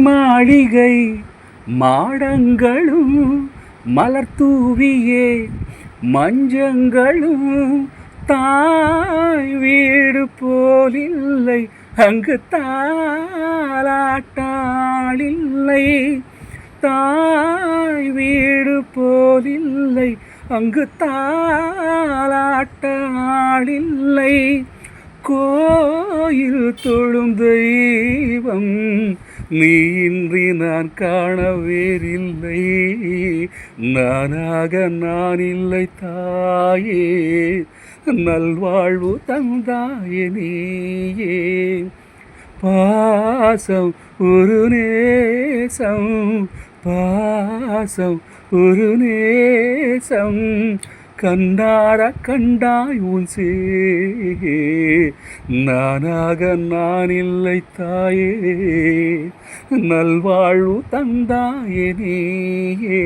மாளிகை மாடங்களும் மலர் தூவியே மஞ்சங்களும் தாய் வீடு போலில்லை அங்கு தாலாட்டாளில்லை தாய் வீடு போலில்லை அங்கு தாலாட்டாளில்லை கோயில் தொழும் தெய்வம் நீ இன்றி நான் காண வேறில்லை நானாக நான் இல்லை தாயே நல்வாழ்வு தந்தாயே நீயே பாசம் ஒரு நேசம் பாசம் ஒரு நேசம் கண்டார கண்டாய் உன் சே நானாக நான் இல்லை தாயே நல்வாழ்வு தந்தாயே நீயே.